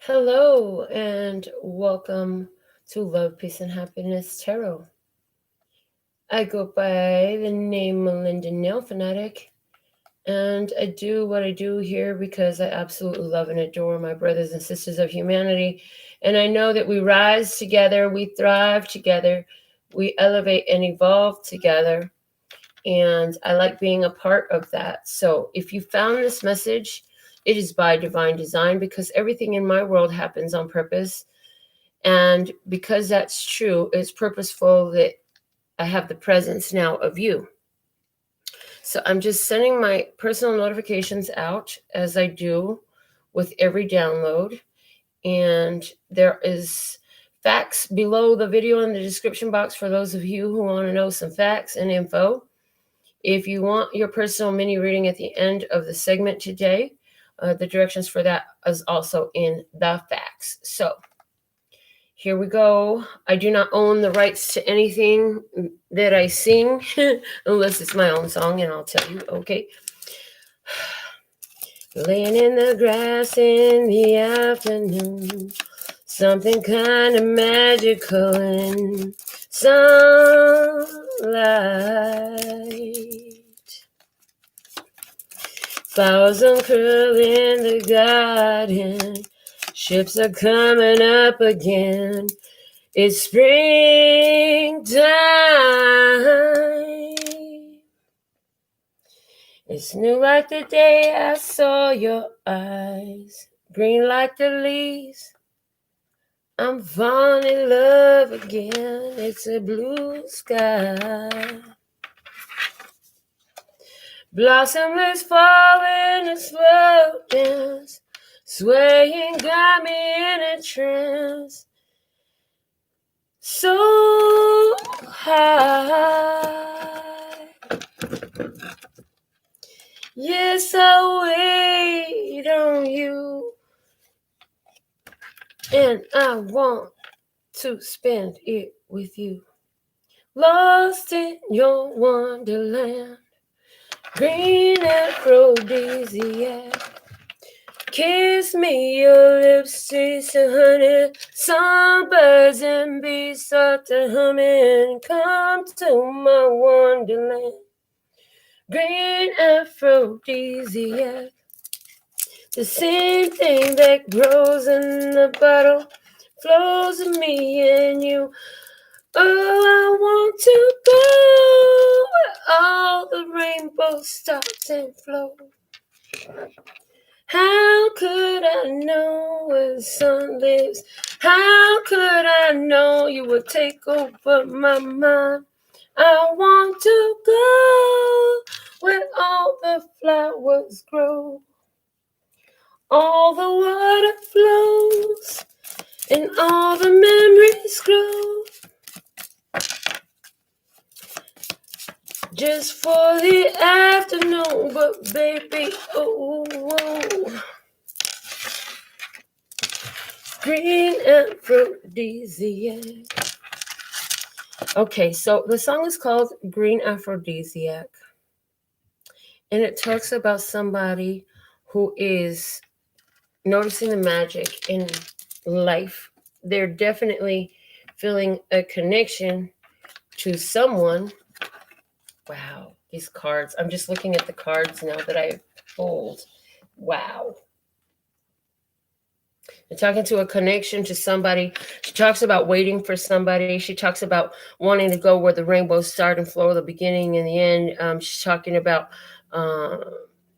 Hello and welcome to Love, Peace, and Happiness Tarot. I go by the name Melinda NailFanatic, and I do what I do here because I absolutely love and adore my brothers and sisters of humanity. And I know that we rise together, we thrive together, we elevate and evolve together. And I like being a part of that. So if you found this message, it is by divine design because everything in my world happens on purpose. And because that's true, it's purposeful that I have the presence now of you. So I'm just sending my personal notifications out as I do with every download. And there is facts below the video in the description box for those of you who want to know some facts and info. If you want your personal mini reading at the end of the segment today, the directions for that is also in the facts. So here we go. I do not own the rights to anything that I sing, unless it's my own song, and I'll tell you, okay. Laying in the grass in the afternoon, something kind of magical in sunlight. Flowers uncurl in the garden, ships are coming up again. It's springtime. It's new like the day I saw your eyes, green like the leaves. I'm falling in love again. It's a blue sky. Blossomless falling in slow dance, swaying got me in a trance. So high. Yes, I'll wait on you, and I want to spend it with you. Lost in your wonderland, green aphrodisiac. Kiss me, your lips taste of honey. Songbirds and bees start to humming. Come to my wonderland, green aphrodisiac. The same thing that grows in the bottle flows in me and you. Oh, I want to go where all the rainbow starts and flows. How could I know where the sun lives? How could I know you would take over my mind? I want to go where all the flowers grow, all the water flows, and all the memories grow. Just for the afternoon, but baby, oh, oh. Green aphrodisiac. Okay, so the song is called Green Aphrodisiac. And it talks about somebody who is noticing the magic in life. They're definitely feeling a connection to someone. Wow, these cards. I'm just looking at the cards now that I pulled. Wow. They're talking to a connection to somebody. She talks about waiting for somebody. She talks about wanting to go where the rainbows start and flow, the beginning and the end. She's talking about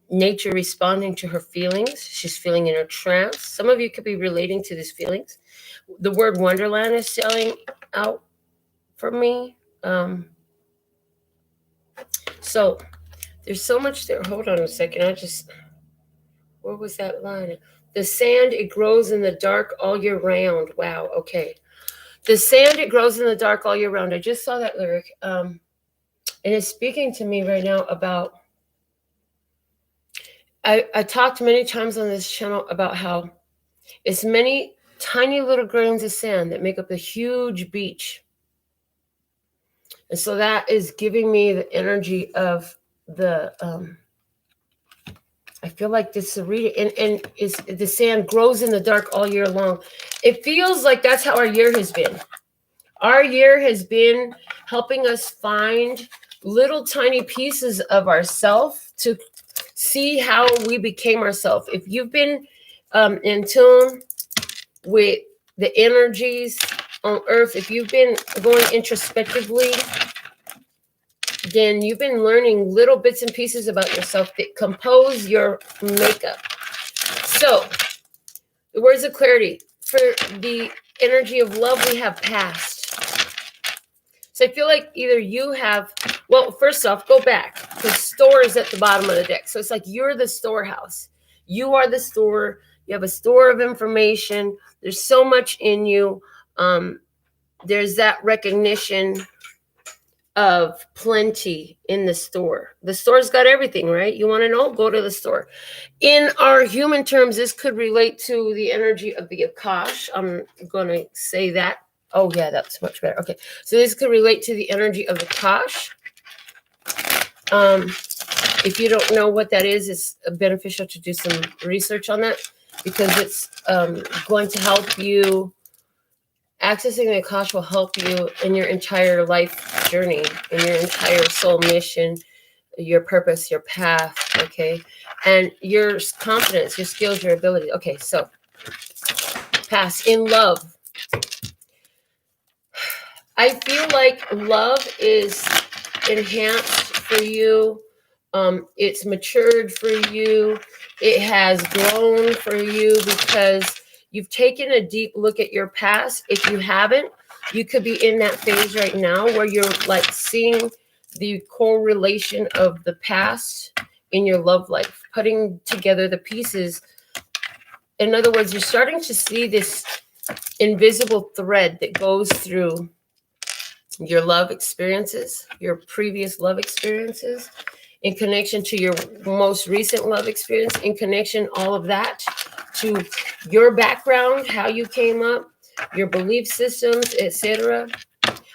nature responding to her feelings. She's feeling in a trance. Some of you could be relating to these feelings. The word wonderland is selling out for me. So there's so much there. Hold on a second. What was that line? The sand, it grows in the dark all year round. Wow, okay. The sand, it grows in the dark all year round. I just saw that lyric. And it's speaking to me right now about, I talked many times on this channel about how it's many tiny little grains of sand that make up a huge beach. And so that is giving me the energy of the I feel like this read and is the sand grows in the dark all year long. It feels like that's how our year has been. Our year has been helping us find little tiny pieces of ourselves to see how we became ourselves. If you've been in tune with the energies on earth, if you've been going introspectively, then you've been learning little bits and pieces about yourself that compose your makeup. So the words of clarity for the energy of love, we have past. So I feel like either you have, well, first off, go back. The store is at the bottom of the deck. So it's like you're the storehouse. You are the store. You have a store of information. There's so much in you. There's that recognition of plenty in the store. The store's got everything, right? You want to know? Go to the store. In our human terms, this could relate to the energy of the Akash. I'm going to say that. Oh, yeah, that's much better. Okay, so this could relate to the energy of the Akash. If you don't know what that is, it's beneficial to do some research on that, because it's going to help you. Accessing the Akash will help you in your entire life journey, in your entire soul mission, your purpose, your path, okay? And your confidence, your skills, your ability. Okay, so past in love. I feel like love is enhanced for you. It's matured for you. It has grown for you because you've taken a deep look at your past. If you haven't, you could be in that phase right now where you're like seeing the correlation of the past in your love life, putting together the pieces. In other words, you're starting to see this invisible thread that goes through your love experiences, your previous love experiences, in connection to your most recent love experience, in connection, all of that, to your background, how you came up, your belief systems, etc.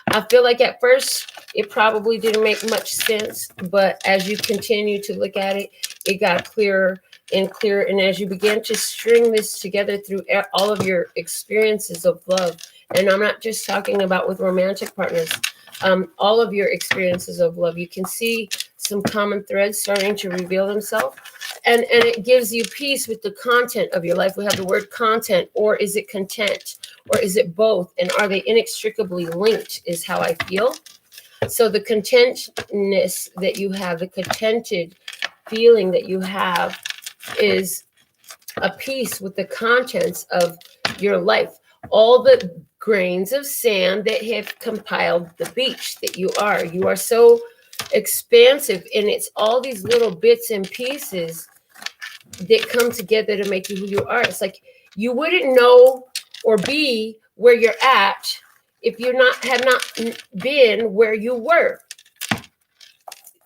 I feel like at first it probably didn't make much sense, but as you continue to look at it, it got clearer and clearer. And as you begin to string this together through all of your experiences of love, and I'm not just talking about with romantic partners, all of your experiences of love, you can see some common threads starting to reveal themselves. And it gives you peace with the content of your life. We have the word content, or is it content, or is it both? And are they inextricably linked is how I feel. So the contentness that you have, the contented feeling that you have, is a piece with the contents of your life. All the grains of sand that have compiled the beach that you are. You are so expansive, and it's all these little bits and pieces that come together to make you who you are. It's like you wouldn't know or be where you're at if you had not been where you were.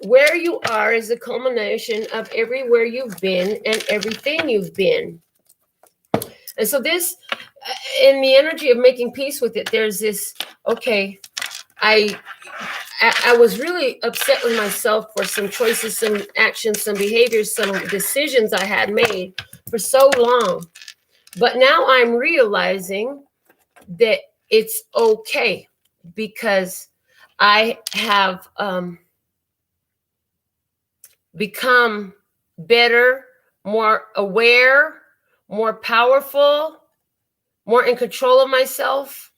Where you are is the culmination of everywhere you've been and everything you've been. And so this, in the energy of making peace with it, there's this, okay, I was really upset with myself for some choices, some actions, some behaviors, some decisions I had made for so long. But now I'm realizing that it's okay, because I have become better, more aware, more powerful, more in control of myself.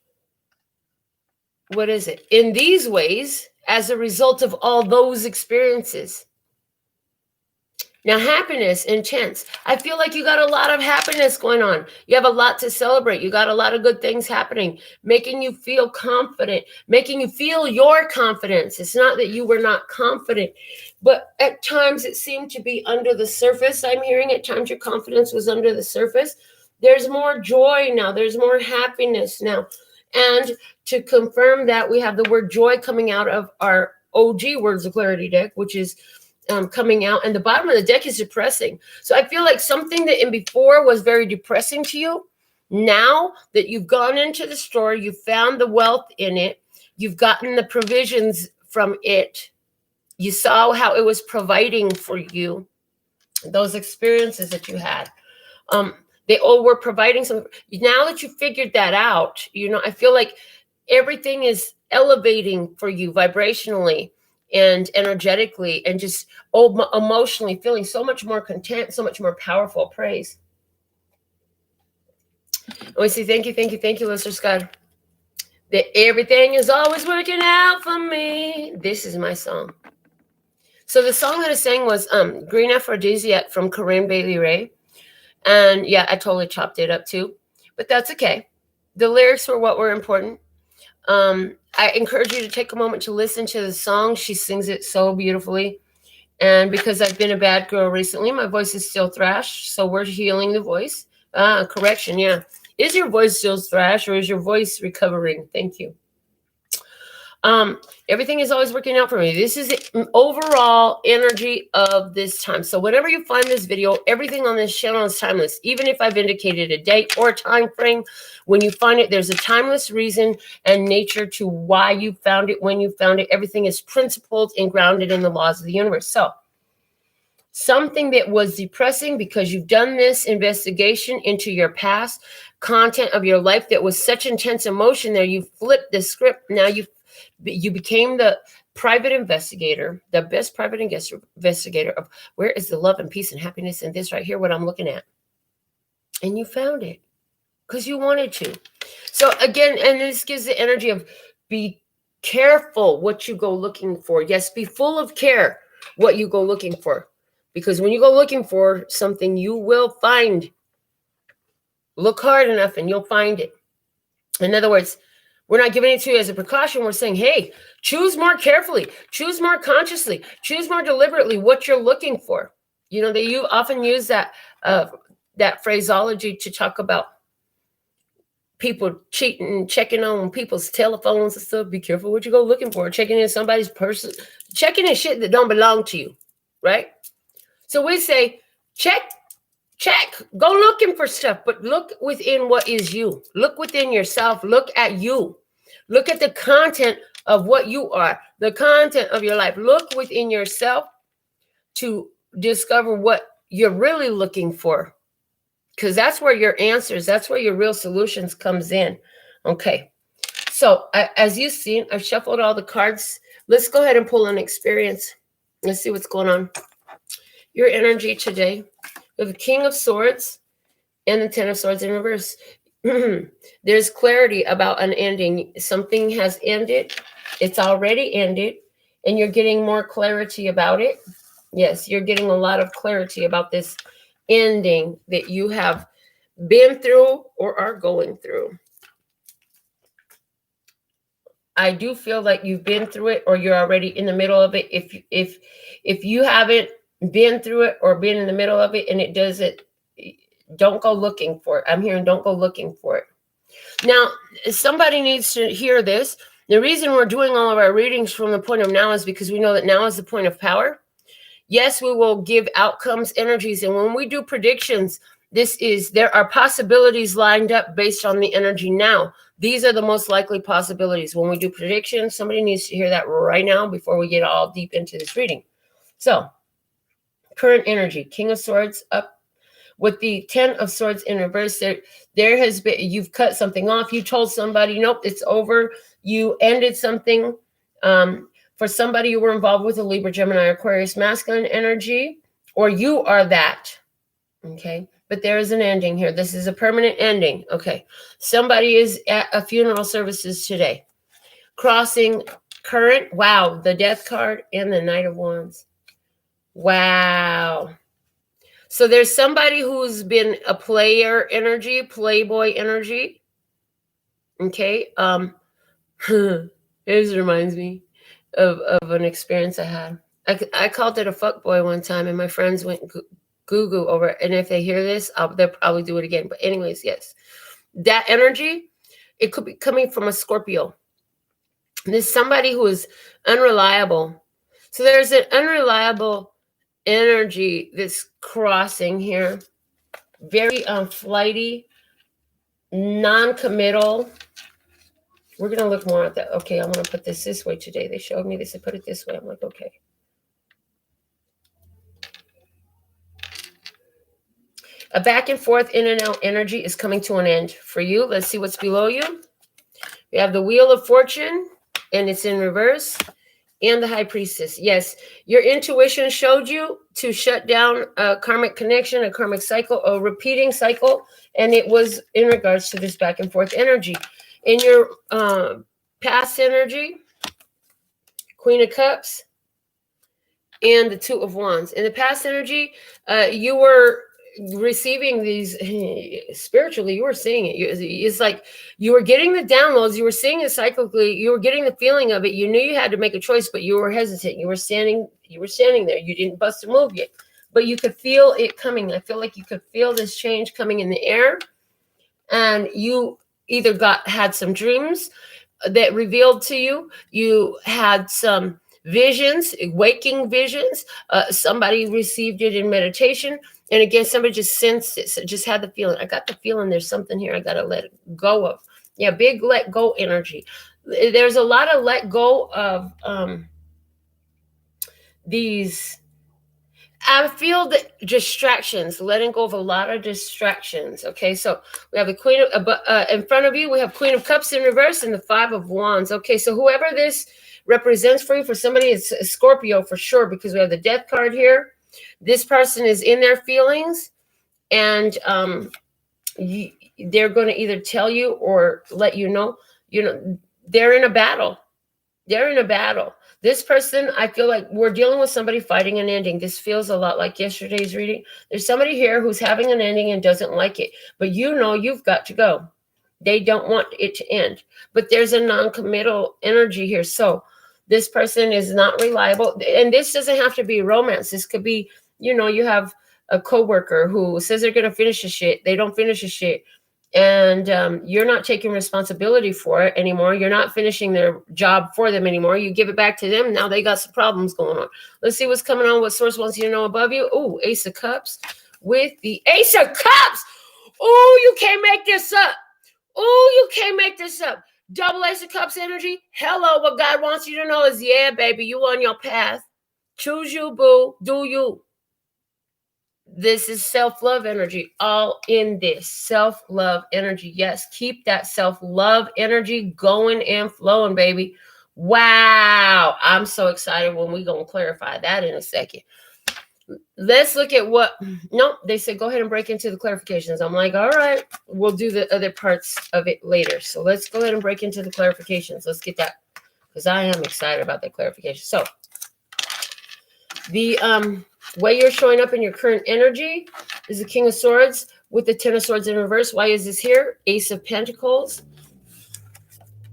What is it? In these ways, as a result of all those experiences. Now, happiness, intense. I feel like you got a lot of happiness going on. You have a lot to celebrate. You got a lot of good things happening, making you feel confident, making you feel your confidence. It's not that you were not confident, but at times it seemed to be under the surface. I'm hearing at times your confidence was under the surface. There's more joy now. There's more happiness now. And to confirm that, we have the word joy coming out of our OG Words of Clarity deck, which is coming out, and the bottom of the deck is depressing. So I feel like something that in before was very depressing to you, now that you've gone into the store, you found the wealth in it, you've gotten the provisions from it, you saw how it was providing for you, those experiences that you had. They all were providing some. Now that you figured that out, I feel like everything is elevating for you vibrationally and energetically, and just emotionally feeling so much more content, so much more powerful. Praise. And we say thank you, Lister Scott. That everything is always working out for me. This is my song. So the song that I sang was Green Aphrodisiac from Corinne Bailey Rae. And yeah, I totally chopped it up too. But that's okay. The lyrics were what were important. I encourage you to take a moment to listen to the song. She sings it so beautifully. And because I've been a bad girl recently, my voice is still thrash. So we're healing the voice. Correction, yeah. Is your voice still thrash, or is your voice recovering? Thank you. Everything is always working out for me. This is the overall energy of this time. So whenever you find this video, everything on this channel is timeless. Even if I've indicated a date or a time frame, when you find it, there's a timeless reason and nature to why you found it, when you found it. Everything is principled and grounded in the laws of the universe. So something that was depressing because you've done this investigation into your past content of your life that was such intense emotion there, you flipped the script. Now you became the private investigator, the best private investigator of where is the love and peace and happiness in this right here, what I'm looking at. And you found it because you wanted to. So again, and this gives the energy of be careful what you go looking for. Yes, be full of care what you go looking for. Because when you go looking for something, you will find. Look hard enough and you'll find it. In other words, we're not giving it to you as a precaution. We're saying, hey, choose more carefully, choose more consciously, choose more deliberately what you're looking for. They often use that phraseology to talk about people cheating, checking on people's telephones and stuff. Be careful what you go looking for. Checking in somebody's person, checking in shit that don't belong to you, right? So we say, check, go looking for stuff, but look within what is you. Look within yourself. Look at you. Look at the content of what you are, the content of your life. Look within yourself to discover what you're really looking for, because that's where your answers, that's where your real solutions comes in. Okay. So as you've seen, I've shuffled all the cards. Let's go ahead and pull an experience. Let's see what's going on. Your energy today. We have the King of Swords and the Ten of Swords in reverse. There's clarity about an ending. Something has ended. It's already ended. And you're getting more clarity about it. Yes, you're getting a lot of clarity about this ending that you have been through or are going through. I do feel like you've been through it or you're already in the middle of it. If you haven't been through it or been in the middle of it and it does it, don't go looking for it. I'm hearing don't go looking for it. Now, somebody needs to hear this. The reason we're doing all of our readings from the point of now is because we know that now is the point of power. Yes, we will give outcomes, energies, and when we do predictions, there are possibilities lined up based on the energy now. These are the most likely possibilities. When we do predictions, somebody needs to hear that right now before we get all deep into this reading. So, current energy, King of Swords up with the 10 of Swords in reverse. There has been, you've cut something off. You told somebody, nope, it's over. You ended something. For somebody, you were involved with a Libra, Gemini, Aquarius, masculine energy, or you are that. Okay. But there is an ending here. This is a permanent ending. Okay. Somebody is at a funeral services today. Crossing current. Wow. The Death card and the Knight of Wands. Wow. So there's somebody who's been a player energy, playboy energy. Okay. This reminds me of an experience I had. I called it a fuckboy one time, and my friends went goo-goo over it. And if they hear this, they'll probably do it again. But anyways, yes. That energy, it could be coming from a Scorpio. There's somebody who is unreliable. So there's an unreliable energy that's crossing here. Very flighty, non-committal. We're going to look more at that. Okay, I'm going to put this way today. They showed me this. They put it this way. I'm like, okay. A back and forth in and out energy is coming to an end for you. Let's see what's below you. We have the Wheel of Fortune, and it's in reverse, and the High Priestess. Yes, your intuition showed you to shut down a karmic connection, a karmic cycle, a repeating cycle, and it was in regards to this back and forth energy. In your past energy, Queen of Cups, and the Two of Wands. In the past energy, you were receiving these spiritually, you were seeing it. It's like you were getting the downloads, you were seeing it cyclically, you were getting the feeling of it. You knew you had to make a choice, but you were hesitant. You were standing there. You didn't bust a move yet, but you could feel it coming. I feel like you could feel this change coming in the air, and you either had some dreams that revealed to you, you had some visions, waking visions. Somebody received it in meditation. And again, somebody just sensed it. So just had the feeling. I got the feeling there's something here I got to let go of. Yeah, big let go energy. There's a lot of let go of these. I feel the distractions, letting go of a lot of distractions. Okay, so we have the Queen of, in front of you, we have Queen of Cups in reverse and the Five of Wands. Okay, so whoever this represents for you, for somebody, it's a Scorpio for sure, because we have the Death card here. This person is in their feelings, and they're going to either tell you or let you know, they're in a battle. They're in a battle. This person, I feel like we're dealing with somebody fighting an ending. This feels a lot like yesterday's reading. There's somebody here who's having an ending and doesn't like it, but you've got to go. They don't want it to end, but there's a non-committal energy here. So this person is not reliable. And this doesn't have to be romance. This could be, you have a coworker who says they're going to finish a shit. They don't finish a shit. And you're not taking responsibility for it anymore. You're not finishing their job for them anymore. You give it back to them. Now they got some problems going on. Let's see what's coming on. What source wants you to know above you? Oh, Ace of Cups with the Ace of Cups. Oh, you can't make this up. Oh, you can't make this up. Double Ace of Cups energy. Hello, what God wants you to know is, yeah, baby, you on your path. Choose you, boo. Do you. This is self-love energy, all in this self-love energy. Yes, keep that self-love energy going and flowing, baby. Wow. I'm so excited when we're going to clarify that in a second. Let's look at they said go ahead and break into the clarifications. I'm like, all right, we'll do the other parts of it later. So let's go ahead and break into the clarifications. Let's get that, because I am excited about that clarification. So the way you're showing up in your current energy is the King of Swords with the Ten of Swords in reverse. Why is this here? Ace of Pentacles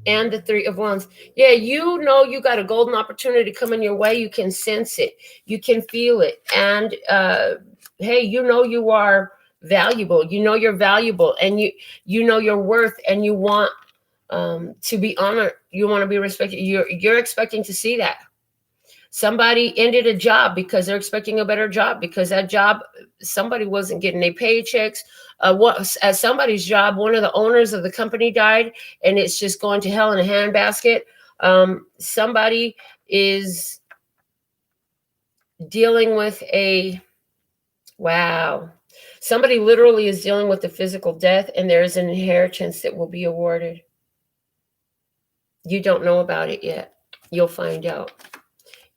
and the Three of Wands. Yeah, you got a golden opportunity coming your way. You can sense it. You can feel it. And hey, you are valuable. You're valuable, and you know your worth, and you want to be honored. You want to be respected. You're expecting to see that. Somebody ended a job because they're expecting a better job, because that job, somebody wasn't getting their paychecks. At somebody's job, one of the owners of the company died, and it's just going to hell in a handbasket. Somebody is dealing with somebody literally is dealing with the physical death, and there is an inheritance that will be awarded. You don't know about it yet. You'll find out.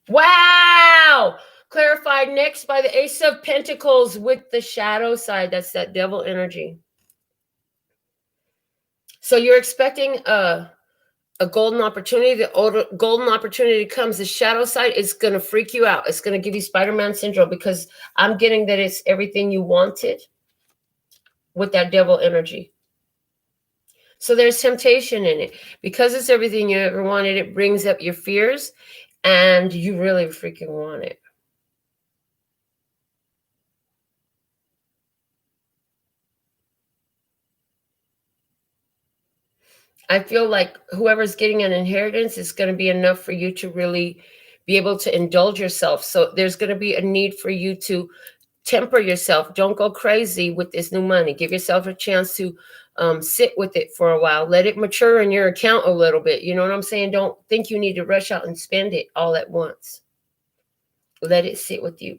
Wow! Clarified next by the Ace of Pentacles with the shadow side. That's that devil energy. So you're expecting a golden opportunity. The golden opportunity comes. The shadow side is going to freak you out. It's going to give you Spider-Man syndrome, because I'm getting that it's everything you wanted with that devil energy. So there's temptation in it. Because it's everything you ever wanted, it brings up your fears, and you really freaking want it. I feel like whoever's getting an inheritance is going to be enough for you to really be able to indulge yourself. So there's going to be a need for you to temper yourself. Don't go crazy with this new money. Give yourself a chance to sit with it for a while. Let it mature in your account a little bit. You know what I'm saying? Don't think you need to rush out and spend it all at once. Let it sit with you.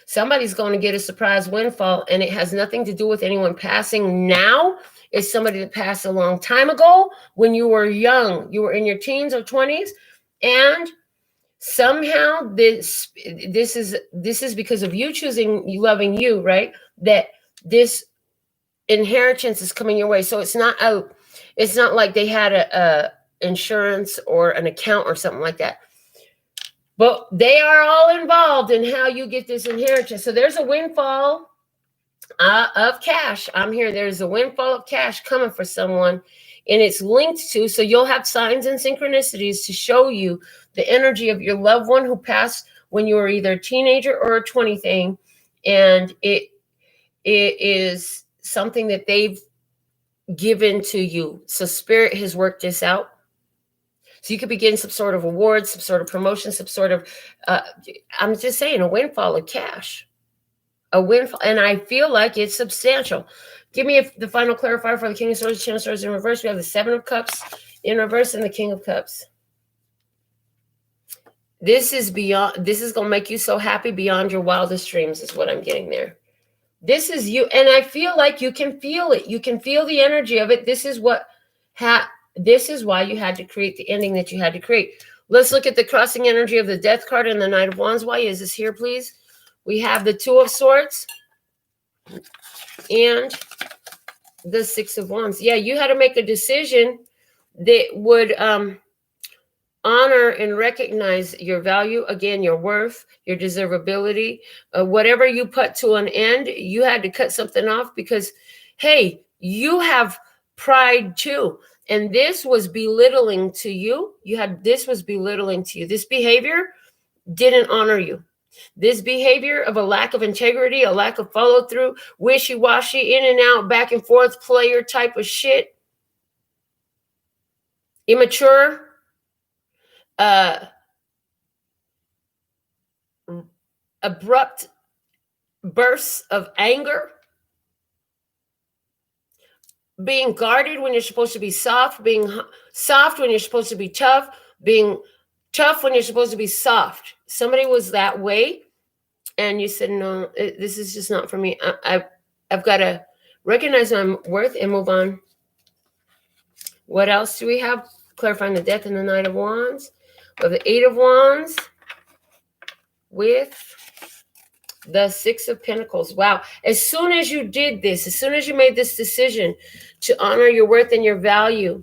Somebody's going to get a surprise windfall, and it has nothing to do with anyone passing now. It's somebody that passed a long time ago when you were young. You were in your teens or 20s, and somehow this is because of you choosing loving you, right? That this inheritance is coming your way. So it's not like they had a insurance or an account or something like that. But they are all involved in how you get this inheritance. So there's a windfall of cash. I'm here. There's a windfall of cash coming for someone, and it's linked to, so you'll have signs and synchronicities to show you the energy of your loved one who passed when you were either a teenager or a 20 thing. And it is something that they've given to you. So Spirit has worked this out. So you could be getting some sort of award, some sort of promotion, some sort of, I'm just saying, a windfall of cash. A windfall, and I feel like it's substantial. Give me the final clarifier for the King of Swords, Ten of Swords in reverse. We have the Seven of Cups in reverse and the King of Cups. This is beyond, this is going to make you so happy beyond your wildest dreams is what I'm getting there. This is you, and I feel like you can feel it. You can feel the energy of it. This is what this is why you had to create the ending that you had to create. Let's look at the crossing energy of the Death card and the Knight of Wands. Why is this here, please? We have the Two of Swords and the Six of Wands. Yeah, you had to make a decision that would honor and recognize your value, again, your worth, your deservability. Whatever you put to an end, you had to cut something off because, hey, you have pride too. And this was belittling to you. This was belittling to you. This behavior didn't honor you. This behavior of a lack of integrity, a lack of follow through, wishy-washy, in and out, back and forth, player type of shit, immature, abrupt bursts of anger, being guarded when you're supposed to be soft, being soft when you're supposed to be tough, being tough when you're supposed to be soft. Somebody was that way, and you said, no, this is just not for me. I've got to recognize my worth and move on. What else do we have? Clarifying the Death and the Knight of Wands. We have the Eight of Wands with the Six of Pentacles. Wow. As soon as you did this, as soon as you made this decision to honor your worth and your value,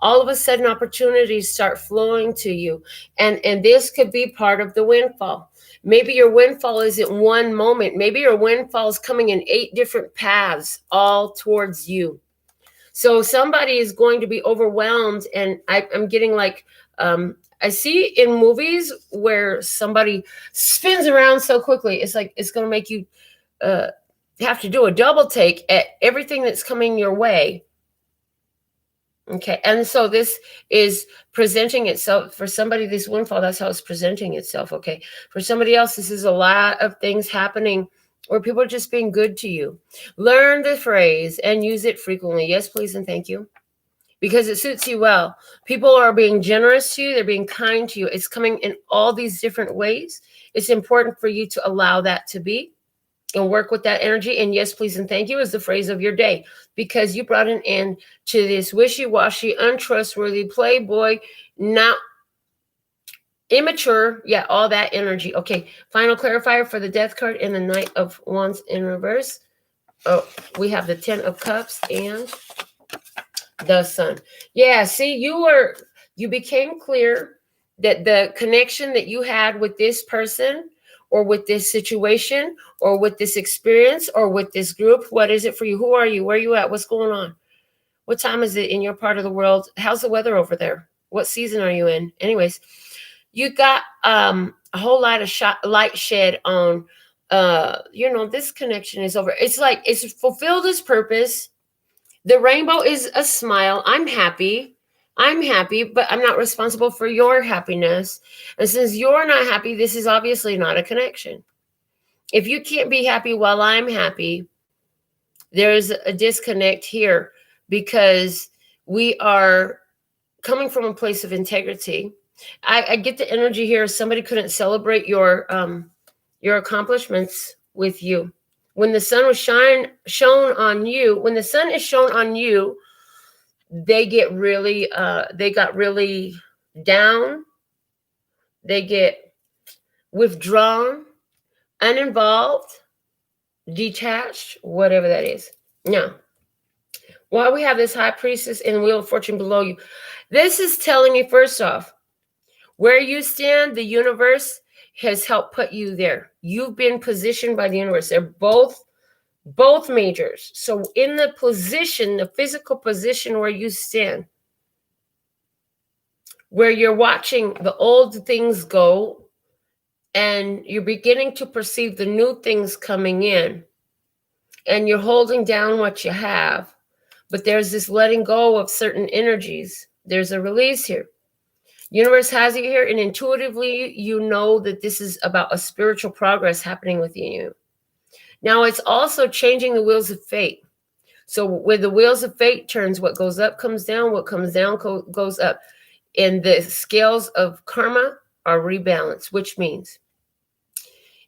all of a sudden opportunities start flowing to you. And this could be part of the windfall. Maybe your windfall isn't one moment. Maybe your windfall is coming in 8 different paths, all towards you. So somebody is going to be overwhelmed. And I'm getting like, I see in movies where somebody spins around so quickly. It's like, it's going to make you have to do a double take at everything that's coming your way. Okay. And so this is presenting itself for somebody, this windfall, that's how it's presenting itself. Okay. For somebody else, this is a lot of things happening where people are just being good to you. Learn the phrase and use it frequently. Yes, please, and thank you. Because it suits you well. People are being generous to you. They're being kind to you. It's coming in all these different ways. It's important for you to allow that to be and work with that energy. And yes, please, and thank you is the phrase of your day, because you brought an end to this wishy-washy, untrustworthy, playboy, not immature. Yeah, all that energy. Okay, final clarifier for the Death card and the Knight of Wands in reverse. Oh, we have the Ten of Cups and the Sun. Yeah, see, you became clear that the connection that you had with this person or with this situation or with this experience or with this group, what is it for you? Who are you? Where are you at? What's going on? What time is it in your part of the world? How's the weather over there? What season are you in? Anyways, you got a whole lot of light shed on, this connection is over. It's like it's fulfilled its purpose. The rainbow is a smile. I'm happy, but I'm not responsible for your happiness. And since you're not happy, this is obviously not a connection. If you can't be happy while I'm happy, there's a disconnect here, because we are coming from a place of integrity. I get the energy here. Somebody couldn't celebrate your accomplishments with you. When the sun was shown on you, when the sun is shown on you, they got really down. They get withdrawn, uninvolved, detached, whatever that is. Now, while we have this high priestess and the wheel of fortune below you, this is telling me, first off, where you stand, the universe has helped put you there. You've been positioned by the universe. They're both majors. So in the position, the physical position where you stand, where you're watching the old things go and you're beginning to perceive the new things coming in, and you're holding down what you have, but there's this letting go of certain energies. There's a release here. Universe has you here, and intuitively you know that this is about a spiritual progress happening within you. Now it's also changing the wheels of fate. So where the wheels of fate turns, what goes up comes down, what comes down goes up. And the scales of karma are rebalanced, which means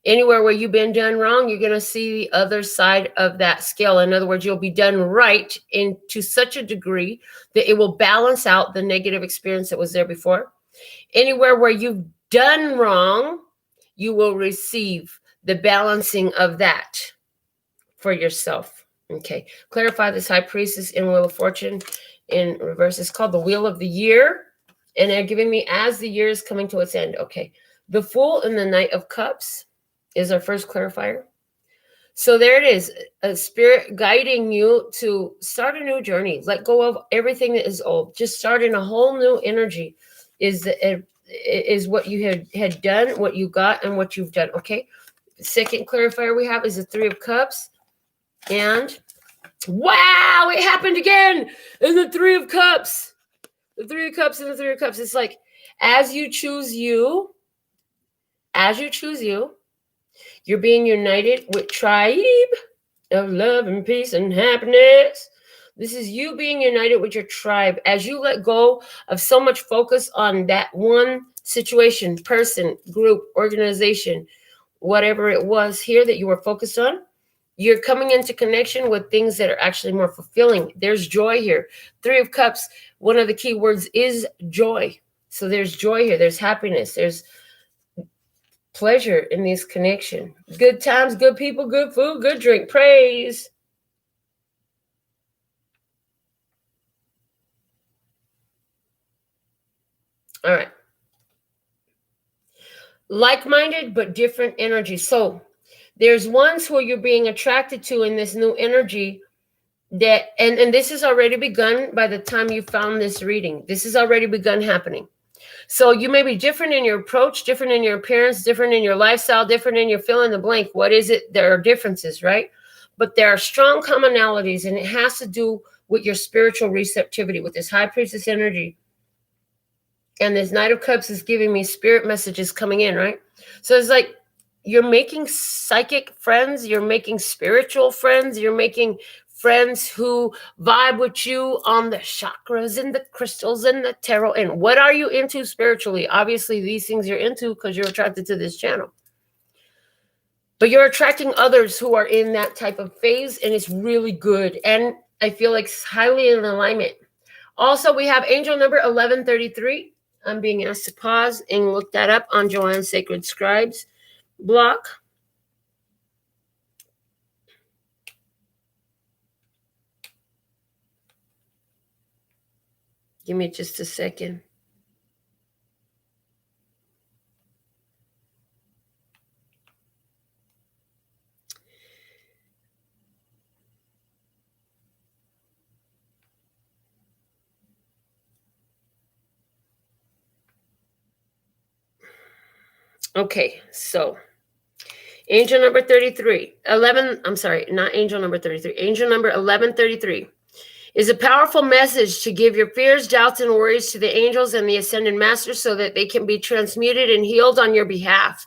anywhere where you've been done wrong, you're going to see the other side of that scale. In other words, you'll be done right to such a degree that it will balance out the negative experience that was there before. Anywhere where you've done wrong, you will receive the balancing of that for yourself. Okay. Clarify this high priestess in Wheel of Fortune in reverse. It's called the Wheel of the Year. And they're giving me as the year is coming to its end. Okay. The Fool and the Knight of Cups is our first clarifier. So there it is, a spirit guiding you to start a new journey. Let go of everything that is old. Just start in a whole new energy is what you had done, what you got, and what you've done. Okay. The second clarifier we have is the Three of Cups. And wow, it happened again. And the Three of Cups. The Three of Cups and the Three of Cups. It's like, as you choose you, you're being united with tribe of love and peace and happiness. This is you being united with your tribe as you let go of so much focus on that one situation, person, group, organization, whatever it was here that you were focused on. You're coming into connection with things that are actually more fulfilling. There's joy here. Three of Cups, one of the key words is joy. So there's joy here. There's happiness. There's pleasure in this connection. Good times, good people, good food, good drink. Praise. All right. Like-minded but different energy. So there's ones who you're being attracted to in this new energy that, and this has already begun by the time you found this reading. This has already begun happening. So you may be different in your approach, different in your appearance, different in your lifestyle, different in your fill in the blank. What is it? There are differences, right? But there are strong commonalities, and it has to do with your spiritual receptivity, with this high priestess energy. And this Knight of Cups is giving me spirit messages coming in, right? So it's like you're making psychic friends, you're making spiritual friends, you're making friends who vibe with you on the chakras and the crystals and the tarot. And what are you into spiritually? Obviously, these things you're into because you're attracted to this channel. But you're attracting others who are in that type of phase, and it's really good. And I feel like it's highly in alignment. Also, we have angel number 1133. I'm being asked to pause and look that up on Joanne's Sacred Scribes block. Give me just a second. Okay, so angel number 33, 11, I'm sorry, not angel number 33, angel number 1133 is a powerful message to give your fears, doubts, and worries to the angels and the ascended masters so that they can be transmuted and healed on your behalf.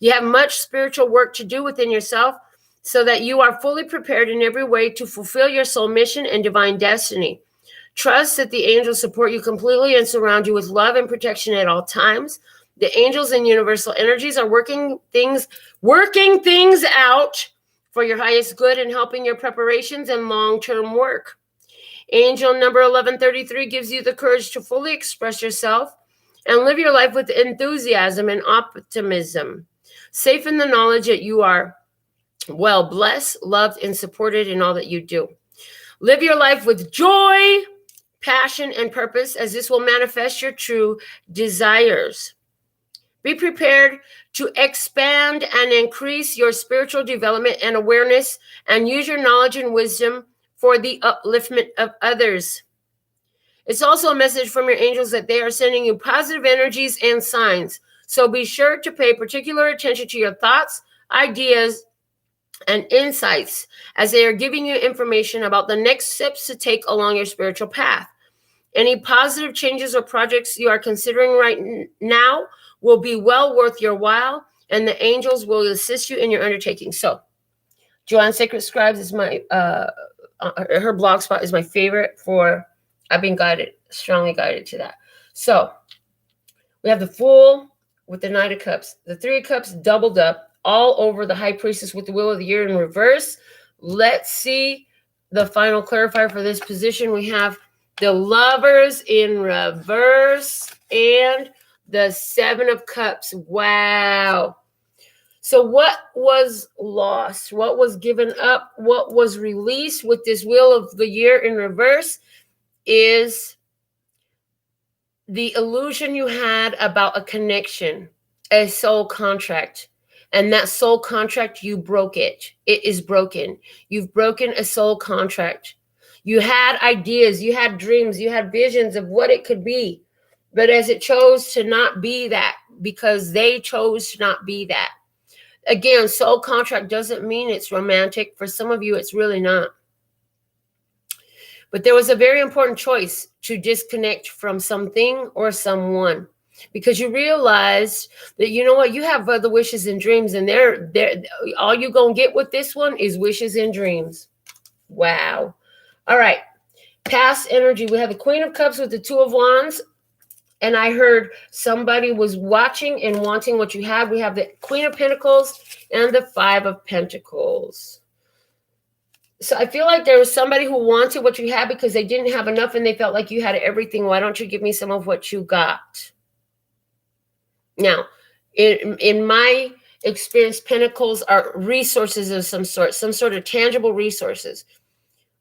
You have much spiritual work to do within yourself so that you are fully prepared in every way to fulfill your soul mission and divine destiny. Trust that the angels support you completely and surround you with love and protection at all times. The angels and universal energies are working things out for your highest good and helping your preparations and long-term work. Angel number 1133 gives you the courage to fully express yourself and live your life with enthusiasm and optimism, safe in the knowledge that you are well blessed, loved, and supported in all that you do. Live your life with joy, passion, and purpose, as this will manifest your true desires. Be prepared to expand and increase your spiritual development and awareness, and use your knowledge and wisdom for the upliftment of others. It's also a message from your angels that they are sending you positive energies and signs. So be sure to pay particular attention to your thoughts, ideas, and insights as they are giving you information about the next steps to take along your spiritual path. Any positive changes or projects you are considering right now will be well worth your while, and the angels will assist you in your undertaking. So, Joanne Sacred Scribes is my, her blog spot is my favorite for, I've been strongly guided to that. So, we have the Fool with the Knight of Cups, the Three of Cups doubled up, all over the High Priestess with the Wheel of the Year in reverse. Let's see the final clarifier for this position. We have the Lovers in reverse and the Seven of Cups. Wow. So what was lost? What was given up? What was released with this Wheel of the Year in reverse is the illusion you had about a connection, a soul contract. And that soul contract, you broke it. It is broken. You've broken a soul contract. You had ideas, you had dreams, you had visions of what it could be. But as it chose to not be that, because they chose to not be that. Again, soul contract doesn't mean it's romantic. For some of you, it's really not. But there was a very important choice to disconnect from something or someone, because you realized that, you know what, you have other wishes and dreams, and they're all you're going to get with this one is wishes and dreams. Wow. All right. Past energy. We have the Queen of Cups with the Two of Wands. And I heard somebody was watching and wanting what you have. We have the Queen of Pentacles and the Five of Pentacles. So I feel like there was somebody who wanted what you had because they didn't have enough and they felt like you had everything. Why don't you give me some of what you got? Now, in my experience, pentacles are resources of some sort of tangible resources.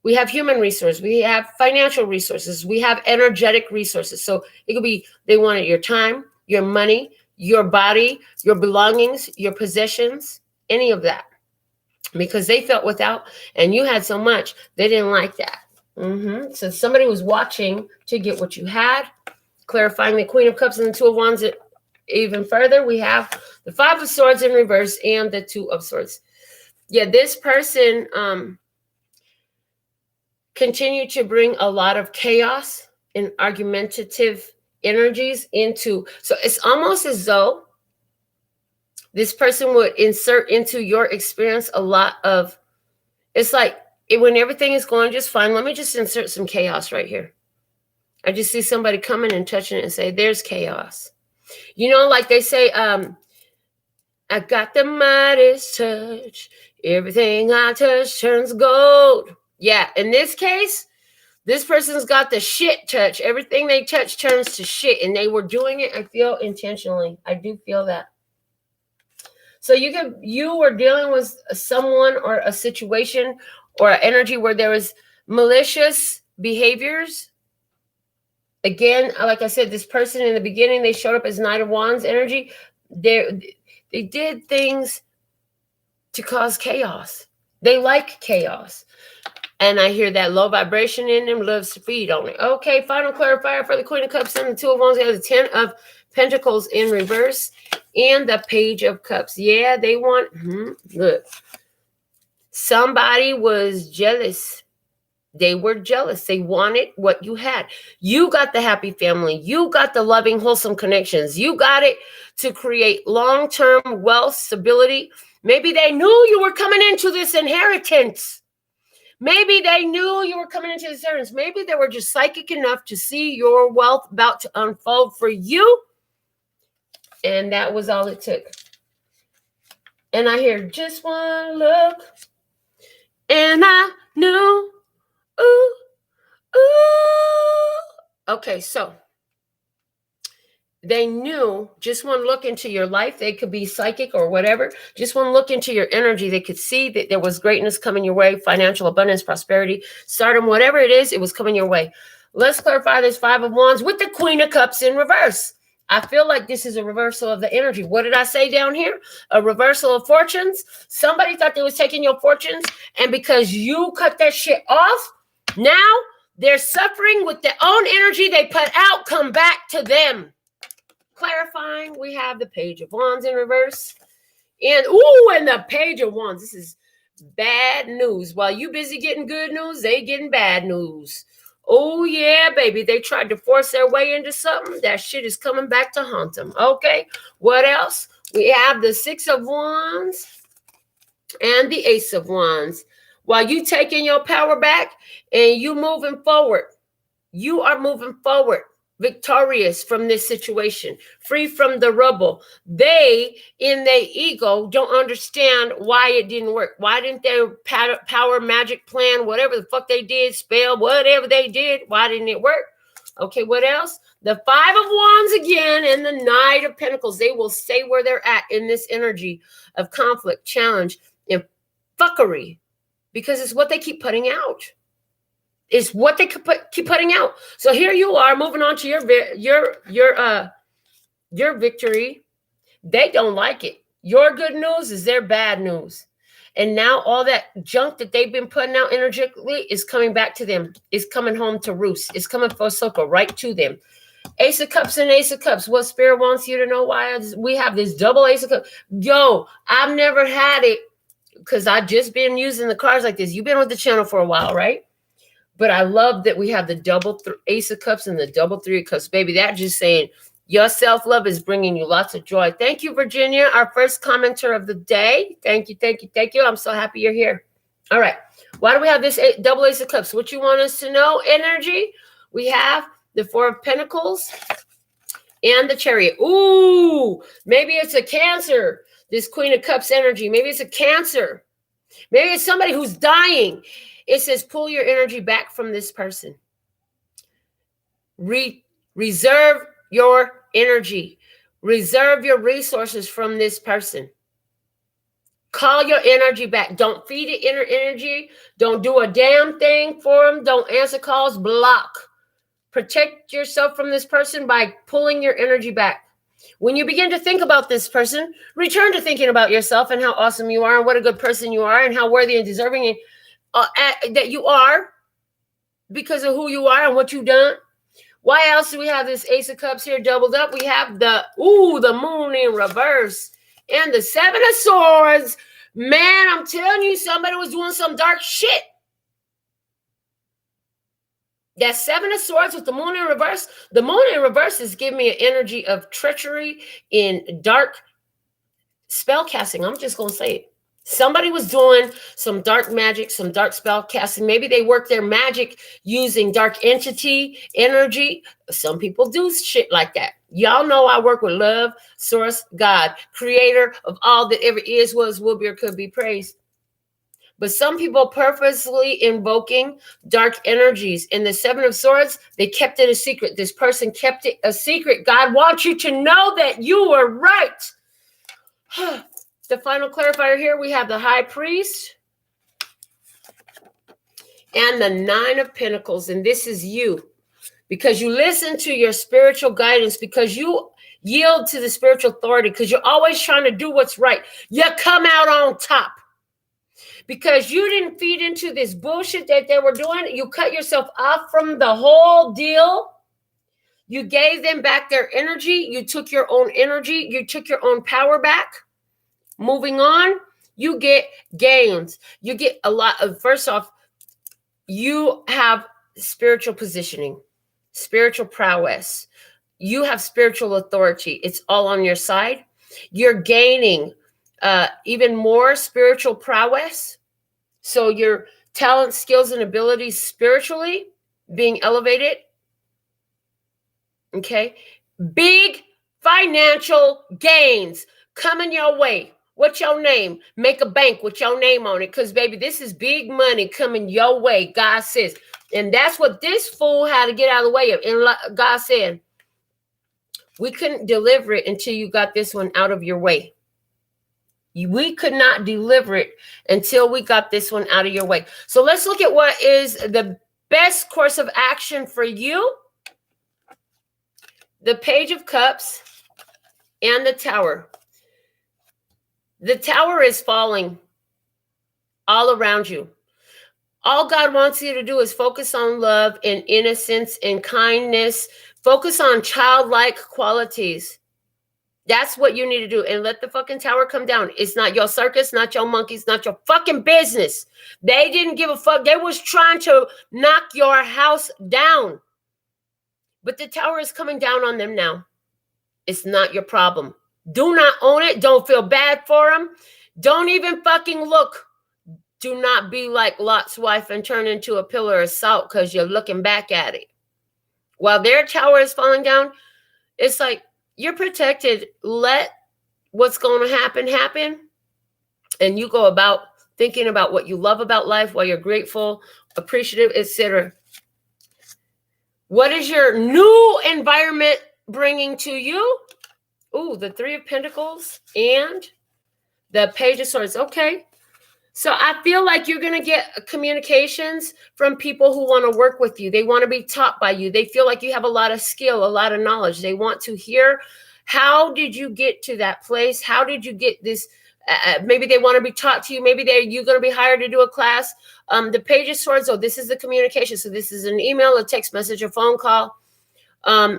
We have human resources. We have financial resources. We have energetic resources. So it could be they wanted your time, your money, your body, your belongings, your possessions, any of that. Because they felt without, and you had so much, they didn't like that. So somebody was watching to get what you had. Clarifying the Queen of Cups and the Two of Wands even further, we have the Five of Swords in reverse and the Two of Swords. Yeah, this person continued to bring a lot of chaos and argumentative energies into, so it's almost as though this person would insert into your experience a lot of, it's like when everything is going just fine, let me just insert some chaos right here. I just see somebody coming and touching it and say, there's chaos. You know, like they say, I got the Midas touch. Everything I touch turns gold. Yeah, in this case, this person's got the shit touch. Everything they touch turns to shit. And they were doing it, I feel, intentionally. I do feel that. So you were dealing with someone or a situation or an energy where there was malicious behaviors. Again, like I said, this person in the beginning, they showed up as Knight of Wands energy. They did things to cause chaos. They like chaos. And I hear that low vibration in them, loves to feed on it. Okay, final clarifier for the Queen of Cups and the Two of Wands. They have the Ten of Pentacles in reverse and the Page of Cups. Yeah, they want, look. Somebody was jealous. They were jealous. They wanted what you had. You got the happy family. You got the loving, wholesome connections. You got it to create long-term wealth, stability. Maybe they knew you were coming into this inheritance. Maybe they knew you were coming into this inheritance. Maybe they were just psychic enough to see your wealth about to unfold for you. And that was all it took. And I hear just one look, and I knew, ooh, ooh. Okay, so they knew just one look into your life. They could be psychic or whatever. Just one look into your energy. They could see that there was greatness coming your way, financial abundance, prosperity, stardom, whatever it is, it was coming your way. Let's clarify this Five of Wands with the Queen of Cups in reverse. I feel like this is a reversal of the energy. What did I say down here? A reversal of fortunes. Somebody thought they was taking your fortunes, and because you cut that shit off, now they're suffering with their own energy they put out come back to them. Clarifying, we have the Page of Wands in reverse. And the Page of Wands. This is bad news. While you busy getting good news, they getting bad news. Oh, yeah, baby. They tried to force their way into something. That shit is coming back to haunt them. Okay, what else? We have the Six of Wands and the Ace of Wands. While you taking your power back and you moving forward, you are moving forward, victorious from this situation, free from the rubble. They, in their ego, don't understand why it didn't work. Why didn't their power magic plan, whatever the fuck they did, spell, whatever they did, why didn't it work? Okay, what else? The Five of Wands again and the Knight of Pentacles. They will stay where they're at in this energy of conflict, challenge, and fuckery, because it's what they keep putting out. Is what they keep putting out. So here you are moving on to your victory. They don't like it. Your good news is their bad news. And now all that junk that they've been putting out energetically is coming back to them. It's coming home to roost. It's coming full circle right to them. Ace of Cups and Ace of Cups. What Spirit wants you to know why we have this double Ace of Cups. Yo, I've never had it because I've just been using the cards like this. You've been with the channel for a while, right? But I love that we have the double Ace of Cups and the double Three of Cups. Baby, that just saying your self-love is bringing you lots of joy. Thank you, Virginia, our first commenter of the day. Thank you, thank you, thank you. I'm so happy you're here. All right. Why do we have this double Ace of Cups? What you want us to know? Energy. We have the Four of Pentacles and the Chariot. Ooh, maybe it's a Cancer, this Queen of Cups energy. Maybe it's a Cancer. Maybe it's somebody who's dying. It says, pull your energy back from this person. Reserve your energy. Reserve your resources from this person. Call your energy back. Don't feed it inner energy. Don't do a damn thing for them. Don't answer calls. Block. Protect yourself from this person by pulling your energy back. When you begin to think about this person, return to thinking about yourself and how awesome you are and what a good person you are and how worthy and deserving that you are because of who you are and what you've done. Why else do we have this Ace of Cups here doubled up? We have the Moon in reverse and the Seven of Swords. Man, I'm telling you, somebody was doing some dark shit. That Seven of Swords with the Moon in reverse. The Moon in reverse is giving me an energy of treachery in dark spell casting. I'm just going to say it. Somebody was doing some dark magic, some dark spell casting. Maybe they work their magic using dark entity energy. Some people do shit like that. Y'all know I work with love, source, God, creator of all that ever is, was, will be, or could be praised. But some people purposely invoking dark energies. In the Seven of Swords, they kept it a secret. This person kept it a secret. God wants you to know that you were right. The final clarifier here, we have the High Priest and the Nine of Pentacles. And this is you. Because you listen to your spiritual guidance, because you yield to the spiritual authority, because you're always trying to do what's right. You come out on top. Because you didn't feed into this bullshit that they were doing. You cut yourself off from the whole deal. You gave them back their energy. You took your own energy. You took your own power back. Moving on, you get gains. You get a lot of, first off, you have spiritual positioning, spiritual prowess. You have spiritual authority. It's all on your side. You're gaining even more spiritual prowess. So your talent, skills, and abilities spiritually being elevated. Okay. Big Financial gains coming your way. What's your name? Make a bank with your name on it. Because, baby, this is big money coming your way, God says. And that's what this fool had to get out of the way of. And God said, we couldn't deliver it until you got this one out of your way. We could not deliver it until we got this one out of your way. So let's look at what is the best course of action for you. The Page of Cups and the Tower. The Tower is falling all around you. All God wants you to do is focus on love and innocence and kindness. Focus on childlike qualities. That's what you need to do. And let the fucking tower come down. It's not your circus, not your monkeys, not your fucking business. They didn't give a fuck. They was trying to knock your house down. But the tower is coming down on them now. It's not your problem. Do not own it. Don't feel bad for them. Don't even fucking look. Do not be like Lot's wife and turn into a pillar of salt because you're looking back at it. While their tower is falling down, it's like you're protected. Let what's going to happen. And you go about thinking about what you love about life while you're grateful, appreciative, etc. What is your new environment bringing to you? Ooh, the Three of Pentacles and the Page of Swords. Okay. So I feel like you're going to get communications from people who want to work with you. They want to be taught by you. They feel like you have a lot of skill, a lot of knowledge. They want to hear, how did you get to that place? How did you get this? Maybe they want to be taught to you. Maybe you're going to be hired to do a class. The Page of Swords, oh, this is the communication. So this is an email, a text message, a phone call.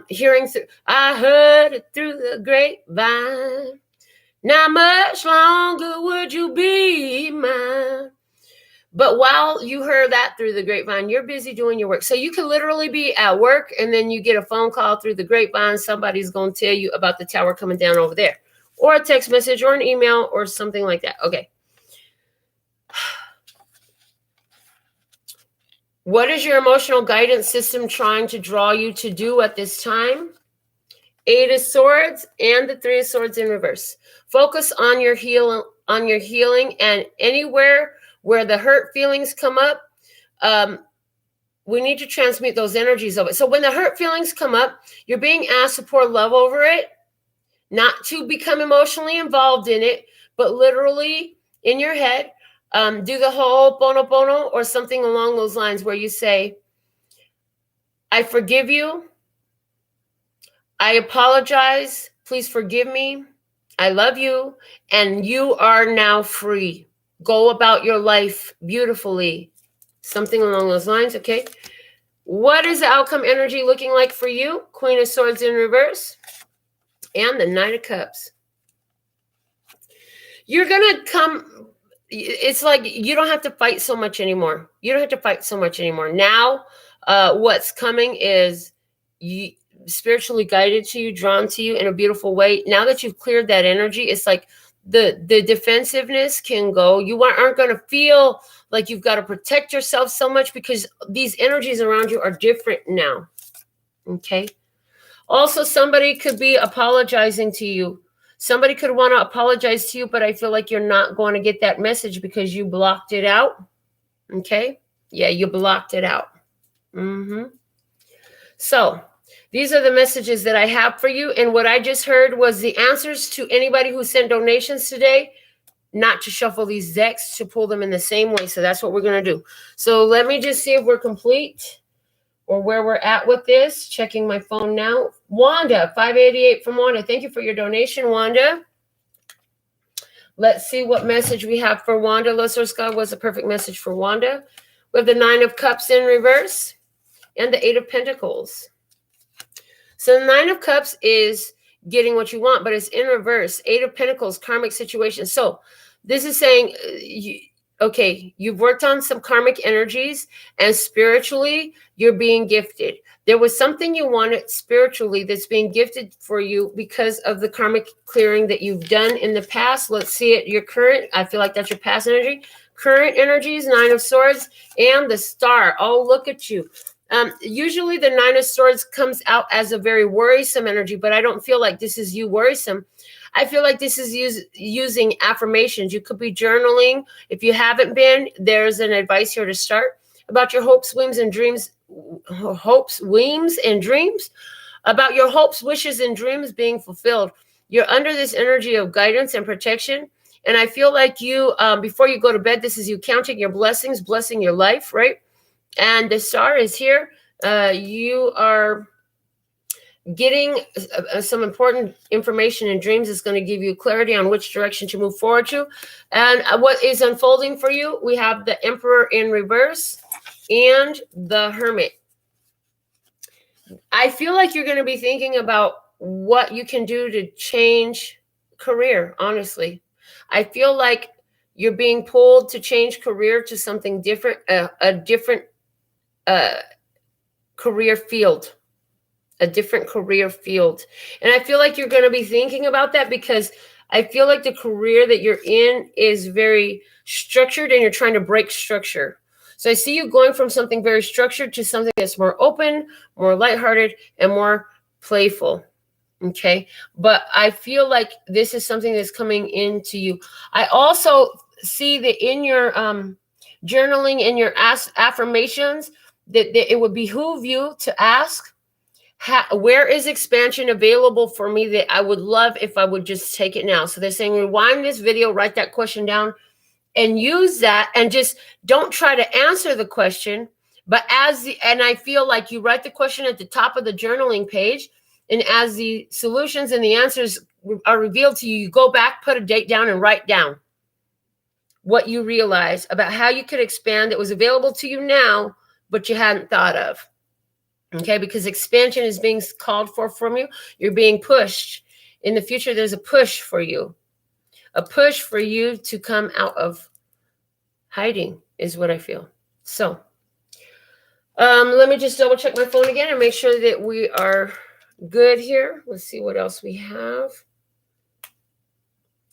Hearing through, I heard it through the grapevine. Not much longer would you be mine. But while you heard that through the grapevine, you're busy doing your work. So you can literally be at work and then you get a phone call through the grapevine. Somebody's going to tell you about the tower coming down over there. Or a text message or an email or something like that. Okay. What is your emotional guidance system trying to draw you to do at this time? Eight of Swords and the Three of Swords in reverse. Focus on your healing, and anywhere where the hurt feelings come up, we need to transmute those energies of it. So when the hurt feelings come up, you're being asked to pour love over it, not to become emotionally involved in it, but literally in your head, do the whole Ho'oponopono or something along those lines where you say, I forgive you. I apologize. Please forgive me. I love you. And you are now free. Go about your life beautifully. Something along those lines. Okay. What is the outcome energy looking like for you? Queen of Swords in reverse. And the Knight of Cups. You're going to come. It's like you don't have to fight so much anymore. You don't have to fight so much anymore. Now, what's coming is you spiritually guided to you, drawn to you in a beautiful way. Now that you've cleared that energy, it's like the defensiveness can go. You aren't going to feel like you've got to protect yourself so much because these energies around you are different now. Okay. Also, somebody could be apologizing to you. Somebody could want to apologize to you, but I feel like you're not going to get that message because you blocked it out. Okay. Yeah, you blocked it out. So these are the messages that I have for you. And what I just heard was the answers to anybody who sent donations today, not to shuffle these decks, to pull them in the same way. So that's what we're going to do. So let me just see if we're complete or where we're at with this. Checking my phone now. Wanda, 588 from Wanda. Thank you for your donation, Wanda. Let's see what message we have for Wanda. Lesser Scott was a perfect message for Wanda. We have the Nine of Cups in reverse and the Eight of Pentacles. So the Nine of Cups is getting what you want, but it's in reverse. Eight of Pentacles, karmic situation. So this is saying, okay, you've worked on some karmic energies and spiritually you're being gifted. There was something you wanted spiritually that's being gifted for you because of the karmic clearing that you've done in the past. Let's see it. Your current, I feel like that's your past energy. Current energies, Nine of Swords and the Star. Oh, look at you. Usually the Nine of Swords comes out as a very worrisome energy, but I don't feel like this is you worrisome. I feel like this is using affirmations. You could be journaling. If you haven't been, there's an advice here to start about your hopes, whims, and dreams. Hopes, whims, and dreams. About your hopes, wishes, and dreams being fulfilled. You're under this energy of guidance and protection. And I feel like you, before you go to bed, this is you counting your blessings, blessing your life, right? And the star is here. You are getting some important information in dreams is going to give you clarity on which direction to move forward to. And what is unfolding for you, we have the Emperor in reverse and the Hermit. I feel like you're going to be thinking about what you can do to change career, honestly. I feel like you're being pulled to change career to something different, a different career field, a different career field. And I feel like you're going to be thinking about that because I feel like the career that you're in is very structured and you're trying to break structure. So I see you going from something very structured to something that's more open, more lighthearted, and more playful. Okay. But I feel like this is something that's coming into you. I also see that in your journaling and your affirmations, that it would behoove you to ask, where is expansion available for me that I would love if I would just take it now? So they're saying, rewind this video, write that question down, and use that, and just don't try to answer the question. But and I feel like you write the question at the top of the journaling page, and as the solutions and the answers are revealed to you, you go back, put a date down, and write down what you realize about how you could expand that was available to you now, but you hadn't thought of. Okay, because expansion is being called for from you. You're being pushed. In the future, there's a push for you. A push for you to come out of hiding is what I feel. So let me just double check my phone again and make sure that we are good here. Let's see what else we have.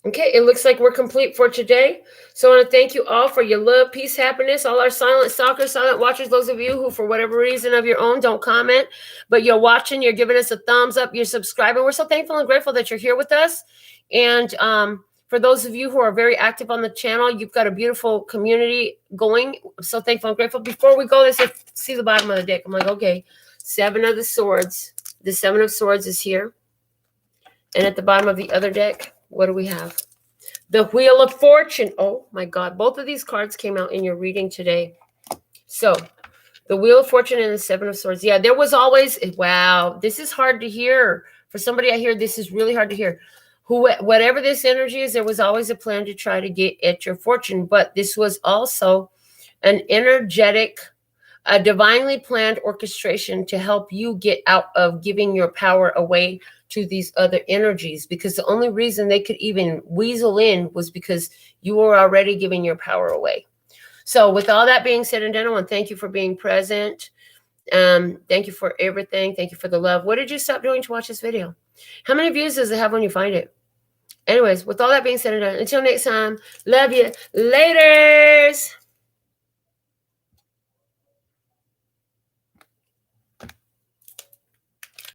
Okay, it looks like we're complete for today. So I want to thank you all for your love, peace, happiness, all our silent stalkers, silent watchers, those of you who, for whatever reason of your own, don't comment, but you're watching, you're giving us a thumbs up, you're subscribing. We're so thankful and grateful that you're here with us. And for those of you who are very active on the channel, you've got a beautiful community going. I'm so thankful and grateful. Before we go, let's see the bottom of the deck. I'm like, okay, Seven of the Swords. The Seven of Swords is here. And at the bottom of the other deck, what do we have? The Wheel of Fortune. Oh my God. Both of these cards came out in your reading today. So the Wheel of Fortune and the Seven of Swords. Yeah, there was always, wow, this is hard to hear. For somebody I hear, this is really hard to hear. Whatever this energy is, there was always a plan to try to get at your fortune. But this was also an energetic, a divinely planned orchestration to help you get out of giving your power away to these other energies, because the only reason they could even weasel in was because you were already giving your power away. So with all that being said and done, I want to thank you for being present. Thank you for everything. Thank you for the love. What did you stop doing to watch this video? How many views does it have when you find it? Anyways, with all that being said and done, until next time, love you. Laters.